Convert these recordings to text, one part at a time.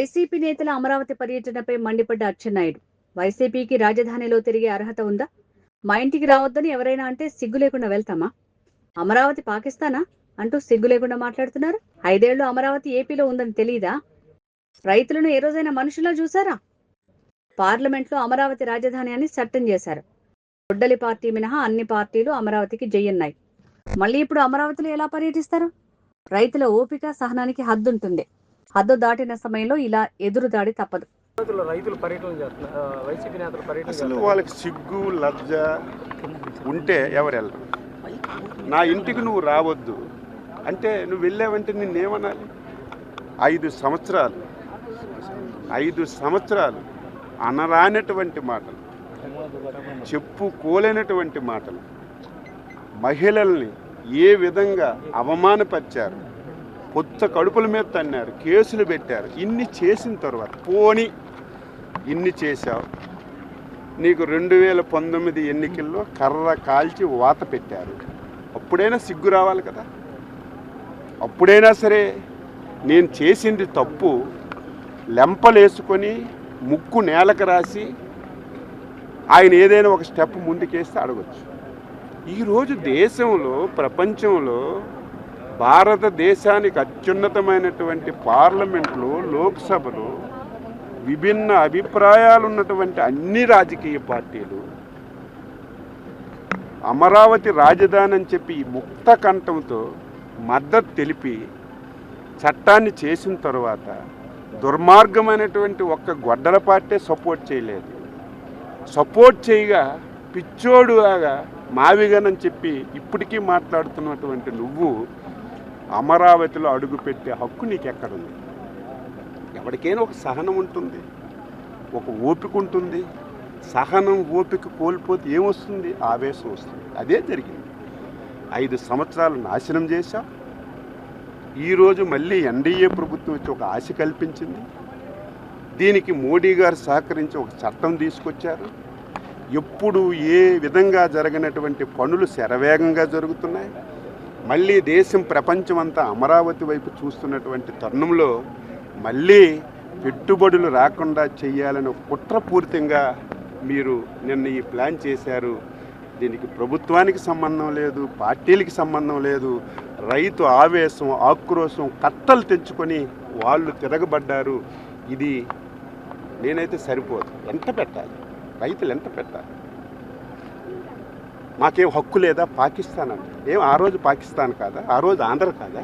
YCP నేతల అమరావతి పర్యటనపై మండిపడ్డ అచ్చెన్నాయుడు. వైసీపీకి రాజధానిలో తిరిగే అర్హత ఉందా? మా ఇంటికి రావద్దని ఎవరైనా అంటే సిగ్గు లేకుండా వెళ్తామా? అమరావతి పాకిస్తానా అంటూ సిగ్గు లేకుండా మాట్లాడుతున్నారు. 5 ఏళ్లు అమరావతి ఏపీలో ఉందని తెలీదా? రైతులను ఏ రోజైనా మనుషులా చూసారా? పార్లమెంట్లో అమరావతి రాజధాని అని చట్టం చేశారు. గొడ్డలి పార్టీ మినహా అన్ని పార్టీలు అమరావతికి జయ్యన్నాయి. మళ్ళీ ఇప్పుడు అమరావతిలో ఎలా పర్యటిస్తారు? రైతుల ఓపిక సహనానికి హద్దుంటుంది. హద్దు దాటిన సమయంలో ఇలా ఎదురుదాడి తప్పదు. రైతులు పర్యటన చేస్తున్నారు, వైసీపీ నేతలు పర్యటన అసలు వాళ్ళకి సిగ్గు లజ్జ ఉంటే ఎవరు వెళ్ళరు. నా ఇంటికి నువ్వు రావద్దు అంటే నువ్వు వెళ్ళావంటే నిన్నేమనాలి? 5 సంవత్సరాలు అనరానటువంటి మాటలు, చెప్పుకోలేనటువంటి మాటలు, మహిళల్ని ఏ విధంగా అవమానపరిచారు, కొత్త కడుపుల మీద తన్నారు, కేసులు పెట్టారు. ఇన్ని చేసిన తర్వాత పోని ఇన్ని చేశావు, నీకు 2019 ఎన్నికల్లో కర్ర కాల్చి వాత పెట్టారు. అప్పుడైనా సిగ్గు రావాలి కదా. అప్పుడైనా సరే నేను చేసింది తప్పు లెంపలేసుకొని ముక్కు నేలకు రాసి ఆయన ఏదైనా ఒక స్టెప్ ముందుకేస్తే అడగచ్చు. ఈరోజు దేశంలో, ప్రపంచంలో, భారతదేశానికి అత్యున్నతమైనటువంటి పార్లమెంట్లో, లోక్సభలో విభిన్న అభిప్రాయాలు ఉన్నటువంటి అన్ని రాజకీయ పార్టీలు అమరావతి రాజధాని అని చెప్పి ముక్త కంఠంతో మద్దతు తెలిపి చట్టాన్ని చేసిన తర్వాత దుర్మార్గమైనటువంటి ఒక్క గొడ్డల పార్టీ సపోర్ట్ చేయలేదు. సపోర్ట్ చేయగా పిచ్చోడులాగా మావిగనని చెప్పి ఇప్పటికీ మాట్లాడుతున్నటువంటి నువ్వు అమరావతిలో అడుగుపెట్టే హక్కు నీకు ఎక్కడుంది? ఎవరికైనా ఒక సహనం ఉంటుంది, ఒక ఓపిక ఉంటుంది. సహనం ఓపిక కోల్పోతే ఏమొస్తుంది? ఆవేశం వస్తుంది. అదే జరిగింది. 5 సంవత్సరాలు నాశనం చేశాం. ఈరోజు మళ్ళీ ఎన్డీఏ ప్రభుత్వం వచ్చి ఒక ఆశ కల్పించింది. దీనికి మోడీ గారు సహకరించి ఒక చట్టం తీసుకొచ్చారు. ఎప్పుడు ఏ విధంగా జరగనటువంటి పనులు శరవేగంగా జరుగుతున్నాయి. మళ్ళీ దేశం, ప్రపంచం అంతా అమరావతి వైపు చూస్తున్నటువంటి తరుణంలో మళ్ళీ పెట్టుబడులు రాకుండా చేయాలని కుట్రపూరితంగా మీరు నిన్న ఈ ప్లాన్ చేశారు. దీనికి ప్రభుత్వానికి సంబంధం లేదు, పార్టీలకి సంబంధం లేదు. రైతు ఆవేశం, ఆక్రోశం కట్టలు తెచ్చుకొని వాళ్ళు తిరగబడ్డారు. ఇది నేనైతే సరిపోదు. ఎంత పెట్టాలి? రైతులు ఎంత పెట్టాలి? మాకేం హక్కు లేదా? పాకిస్తాన్ అంటే ఏం ఆ రోజు పాకిస్తాన్ కాదా? ఆ రోజు ఆంధ్ర కాదా?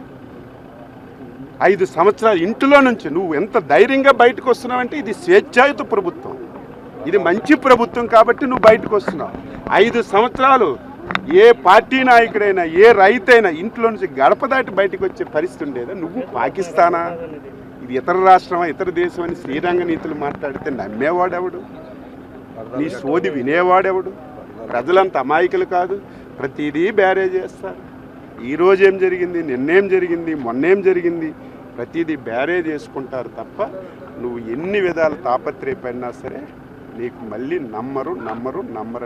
5 సంవత్సరాలు ఇంటిలో నుంచి నువ్వు ఎంత ధైర్యంగా బయటకు వస్తున్నావంటే ఇది స్వేచ్ఛాయుత ప్రభుత్వం, ఇది మంచి ప్రభుత్వం కాబట్టి నువ్వు బయటకు వస్తున్నావు. 5 సంవత్సరాలు ఏ పార్టీ నాయకుడైనా, ఏ రైతైనా ఇంట్లో నుంచి గడప దాటి బయటకు వచ్చే పరిస్థితి ఉండేదా? నువ్వు పాకిస్తానా, ఇది ఇతర రాష్ట్రమా, ఇతర దేశం అని శ్రీరంగ నీతులు మాట్లాడితే నమ్మేవాడెవడు? నీ సోది వినేవాడెవడు? ప్రజలంత అమాయకులు కాదు. ప్రతిదీ బ్యారేజ్ చేస్తారు. ఈరోజు ఏం జరిగింది, నిన్నేం జరిగింది, మొన్నేం జరిగింది, ప్రతిదీ బ్యారేజ్ చేసుకుంటారు తప్ప నువ్వు ఎన్ని విధాలు తాపత్రయపడినా సరే నీకు మళ్ళీ నమ్మరు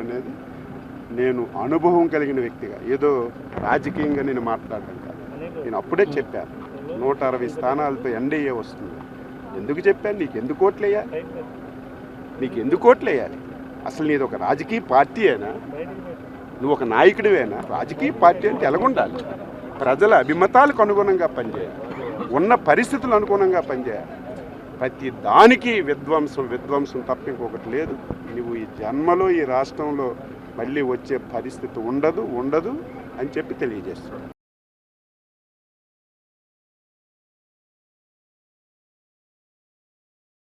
అనేది నేను అనుభవం కలిగిన వ్యక్తిగా, ఏదో రాజకీయంగా నేను మాట్లాడటం కాదు. నేను అప్పుడే చెప్పాను 160 స్థానాలతో ఎన్డీఏ వస్తుంది. ఎందుకు చెప్పాను? నీకు ఎందుకు ఓట్లు వేయాలి? అసలు నీది ఒక రాజకీయ పార్టీ అయినా, నువ్వు ఒక నాయకుడివేనా? రాజకీయ పార్టీ అంటే ఎలాగుండాలి? ప్రజల అభిమతాలకు అనుగుణంగా పనిచేయాలి, ఉన్న పరిస్థితులు అనుగుణంగా పనిచేయాలి. ప్రతి దానికి విధ్వంసం తప్ప ఇంకొకటి లేదు. నువ్వు ఈ జన్మలో ఈ రాష్ట్రంలో మళ్ళీ వచ్చే పరిస్థితి ఉండదు అని చెప్పి తెలియజేస్తున్నాను.